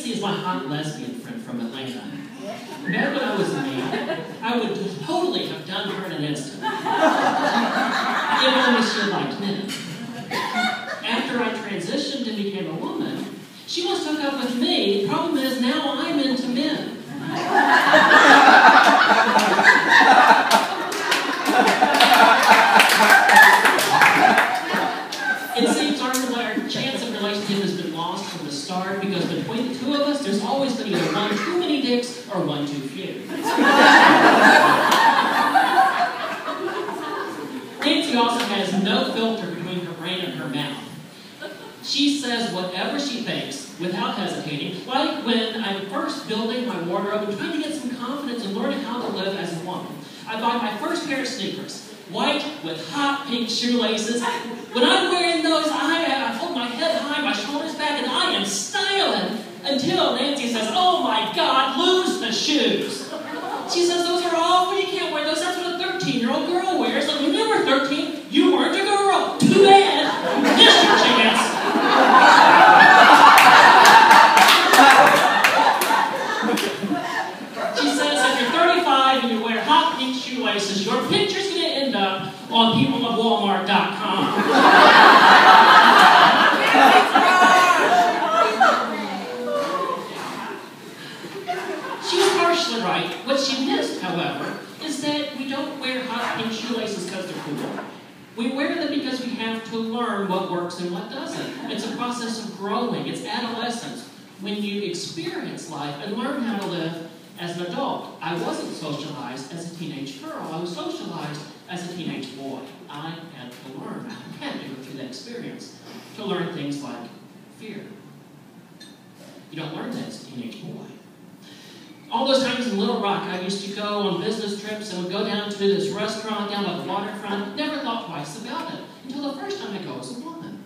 Nancy is my hot lesbian friend from Atlanta. Back when I was a man, I would totally have done her in an instant. If only she liked men. After I transitioned and became a woman, she wants to hook up with me. The problem is now I'm into men. It seems our chance of relationship has been lost from the start because between the two of us, there's always been either one too many dicks or one too few. Nancy also has no filter between her brain and her mouth. She says whatever she thinks without hesitating, like when I'm first building my wardrobe and trying to get some confidence and learning how to live as a woman. I bought my first pair of sneakers, white with hot pink shoelaces. When I'm wearing those, I hold my head high, my shoulders back, and I am styling until Nancy says, "Oh my God, lose the shoes." She says, "Those are awful, you can't wear those. That's what a 13-year-old girl wears." Like, when you were 13, you weren't a girl. Too bad. Missed your chance. She says, if you're 35 and you wear hot pink shoelaces, your picture's going to end up on peopleofwalmart.com. She's partially right. What she missed, however, is that we don't wear hot pink shoelaces because they're cool. We wear them because we have to learn what works and what doesn't. It's a process of growing. It's adolescence. When you experience life and learn how to live as an adult. I wasn't socialized as a teenage girl. I was socialized as a teenage boy. I had to learn. I had to go through that experience to learn things like fear. You don't learn that as a teenage boy. All those times in Little Rock, I used to go on business trips and would go down to this restaurant down by the waterfront. Never thought twice about it until the first time I go as a woman.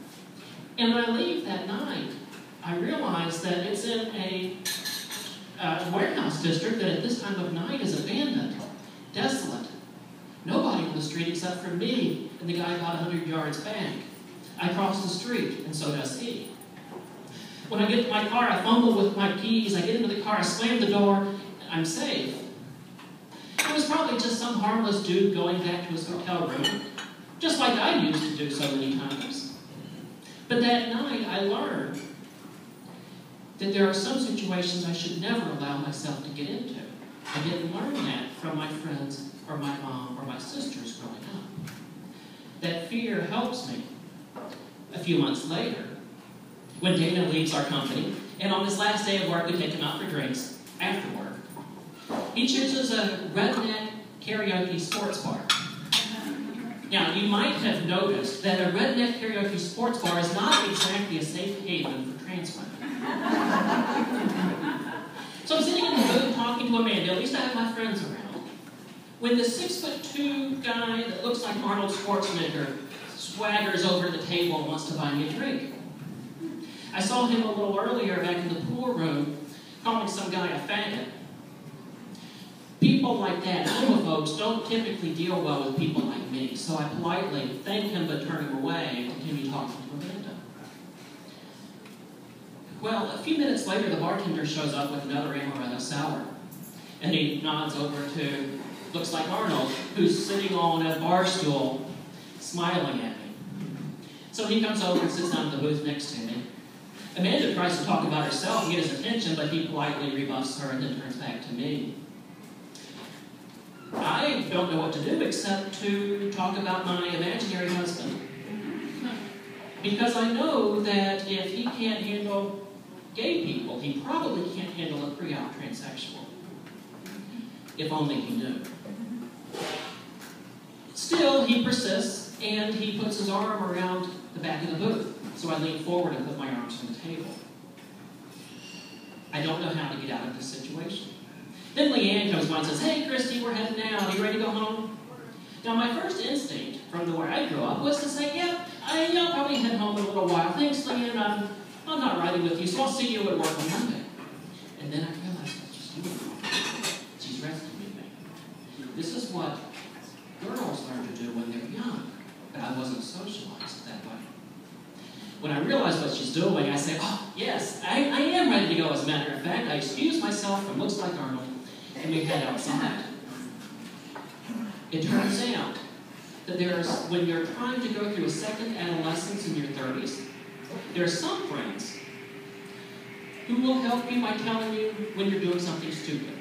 And when I leave that night, I realize that it's in a warehouse district that at this time of night is abandoned, desolate. Nobody on the street except for me and the guy about 100 yards back. I cross the street, and so does he. When I get to my car, I fumble with my keys. I get into the car, I slam the door, and I'm safe. It was probably just some harmless dude going back to his hotel room, just like I used to do so many times. But that night, I learned that there are some situations I should never allow myself to get into. I didn't learn that from my friends or my mom or my sisters growing up. That fear helps me. A few months later, when Dana leaves our company, and on his last day of work we take him out for drinks after work, he chooses a redneck karaoke sports bar. Now, you might have noticed that a redneck karaoke sports bar is not exactly a safe haven for trans women. So I'm sitting in the booth talking to Amanda. At least I have my friends around. When the 6'2" guy that looks like Arnold Schwarzenegger swaggers over to the table and wants to buy me a drink. I saw him a little earlier back in the pool room calling some guy a faggot. People like that, homophobes, don't typically deal well with people like me, so I politely thank him but turn him away and continue talking to Amanda. Well, a few minutes later, the bartender shows up with another amaretto sour. And he nods over to, looks like Arnold, who's sitting on a bar stool, smiling at me. So he comes over and sits down in the booth next to me. Amanda tries to talk about herself and get his attention, but he politely rebuffs her and then turns back to me. I don't know what to do except to talk about my imaginary husband. Because I know that if he can't handle gay people, he probably can't handle a pre-op transsexual. If only he knew. Still, he persists, and he puts his arm around the back of the booth. So I lean forward and put my arms on the table. I don't know how to get out of this situation. Then Leanne comes by and says, "Hey, Christy, we're heading out. Are you ready to go home?" Now, my first instinct from where I grew up was to say, "Yeah, I'll probably head home in a little while. Thanks, Leanne. I'm not riding with you, so I'll see you at work on Monday." And then I realized what she's doing. She's rescuing me. This is what girls learn to do when they're young, but I wasn't socialized that way. when I realize what she's doing, I say, oh, yes, I am ready to go, as a matter of fact. I excuse myself from Looks Like Arnold, and we head outside. It turns out that when you're trying to go through a second adolescence in your 30s, there are some friends who will help you by telling you when you're doing something stupid.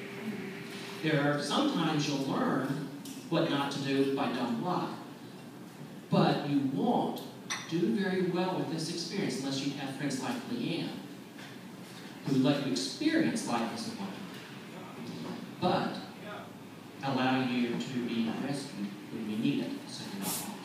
There are sometimes you'll learn what not to do by dumb luck. But you won't do very well with this experience unless you have friends like Leanne, who let you experience life as a woman, but allow you to be rescued when you need it, so you're not